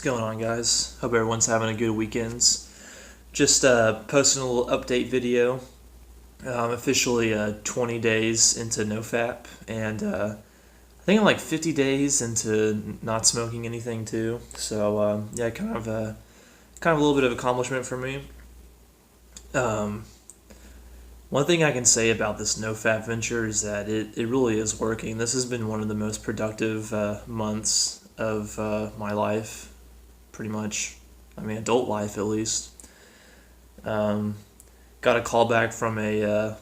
going on, guys? Hope everyone's having a good weekends. Just posting a little update video. I'm officially 20 days into nofap, and I think I'm like 50 days into not smoking anything too. So yeah, kind of a little bit of accomplishment for me. Um, One thing I can say about this nofap venture is that it really is working. This has been one of the most productive months of my life, pretty much. I mean, adult life at least. Um, Got a call back from a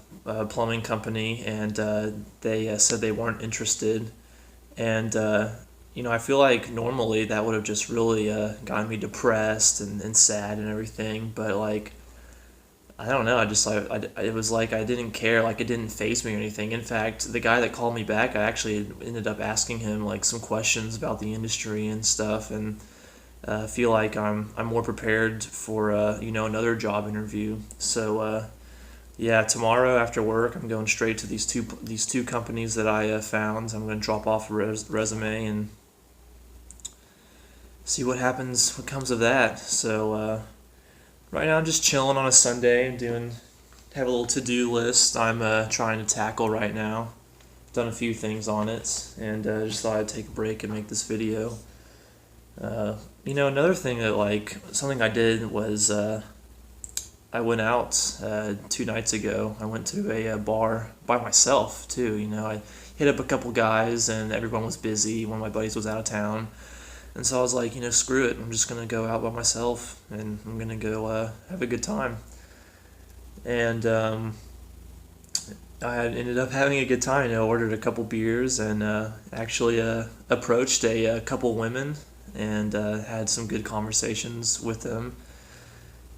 plumbing company, and they said they weren't interested. And I feel like normally that would have just really gotten me depressed and sad and everything. But like, I don't know. I just like it was like I didn't care. Like it didn't faze me or anything. In fact, the guy that called me back, I actually ended up asking him like some questions about the industry and stuff, and feel like I'm more prepared for another job interview. So yeah, tomorrow after work, I'm going straight to these two companies that I found. I'm going to drop off a resume and see what happens, what comes of that. So right now, I'm just chilling on a Sunday. Have a little to-do list I'm trying to tackle right now. Done a few things on it, and just thought I'd take a break and make this video. Another thing that like something I did was I went out 2 nights ago. I went to a bar by myself too. I hit up a couple guys, and everyone was busy. One of my buddies was out of town, and so I was like, screw it. I'm just gonna go out by myself, and I'm gonna go have a good time. And I had ended up having a good time. Ordered a couple beers, and actually approached a couple women, and had some good conversations with them.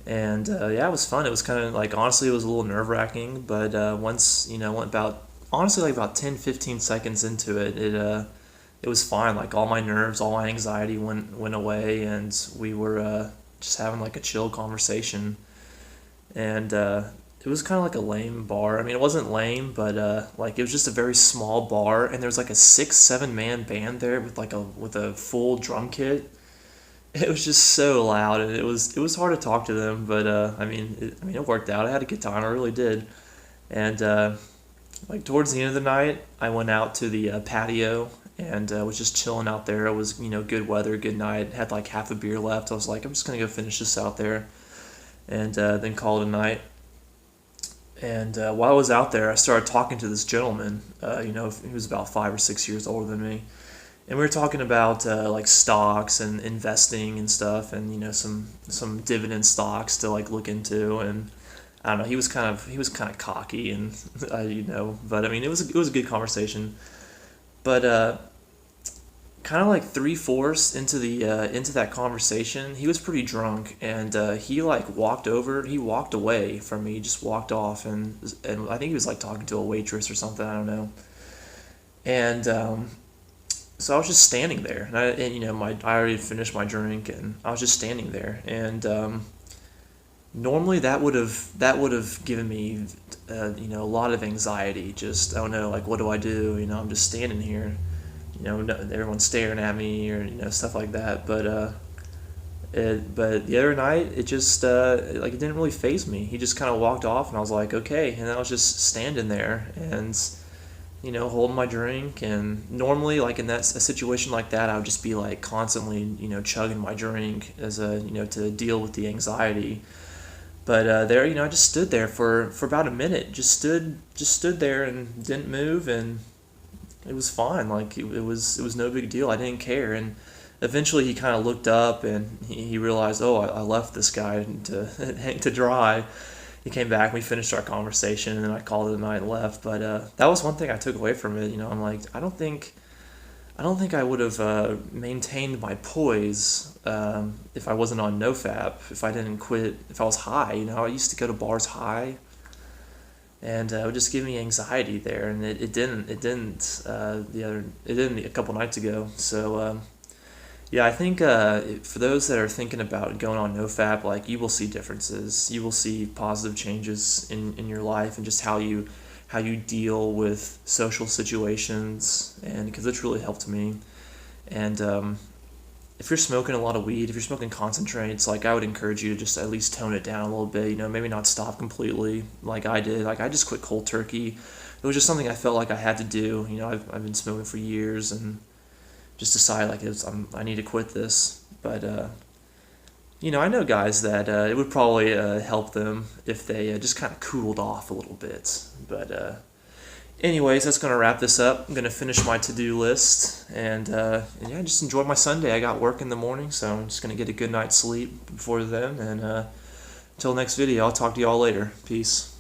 And yeah, it was fun. It was kind of like, honestly, it was a little nerve wracking, but once went about, honestly, like about 10-15 seconds into it, it was fine. Like all my nerves, all my anxiety went away, and we were just having like a chill conversation. And it was kind of like a lame bar. I mean, it wasn't lame, but like it was just a very small bar, and there was like a 6-7 man band there with a full drum kit. It was just so loud, and it was hard to talk to them, but it worked out. I had a good time. I really did. And like towards the end of the night, I went out to the patio, and was just chilling out there. It was good weather, good night. Had like half a beer left. I was like, I'm just gonna go finish this out there, and then call it a night. And while I was out there, I started talking to this gentleman. He was about 5 or 6 years older than me, and we were talking about like stocks and investing and stuff, and some dividend stocks to like look into. And I don't know, he was kind of cocky, and but I mean, it was a good conversation. But kind of like 3/4 into that conversation, he was pretty drunk, and he like he walked away from me, just walked off, and I think he was like talking to a waitress or something, I don't know. And so I was just standing there, I already finished my drink, and I was just standing there. And normally that would have given me a lot of anxiety. Just, oh no, like what do I do? I'm just standing here, everyone's staring at me, or stuff like that. But the other night, it just like it didn't really faze me. He just kind of walked off, and I was like, okay. And I was just standing there, and holding my drink. And normally, like in a situation like that, I would just be like constantly, chugging my drink as to deal with the anxiety. But there, I just stood there for about a minute. Just stood there and didn't move, and it was fine. Like it was no big deal. I didn't care. And eventually, he kind of looked up, and he realized, oh, I left this guy to hang to dry. He came back. We finished our conversation, and then I called it a night and left. But that was one thing I took away from it. I'm like, I don't think I would have maintained my poise if I wasn't on nofap. If I didn't quit, if I was high. I used to go to bars high, and it would just give me anxiety there, and it didn't. It didn't a couple nights ago. So yeah, I think for those that are thinking about going on nofap, like you will see differences. You will see positive changes in your life, and just how you deal with social situations, and because it's really helped me. And if you're smoking a lot of weed, if you're smoking concentrates, like I would encourage you to just at least tone it down a little bit. Maybe not stop completely like I did. Like I just quit cold turkey. It was just something I felt like I had to do. I've been smoking for years and just decided like I need to quit this. But I know guys that it would probably help them if they just kind of cooled off a little bit. But anyways, that's gonna wrap this up. I'm gonna finish my to-do list and yeah, just enjoy my Sunday. I got work in the morning, so I'm just gonna get a good night's sleep before then. And until next video, I'll talk to y'all later. Peace.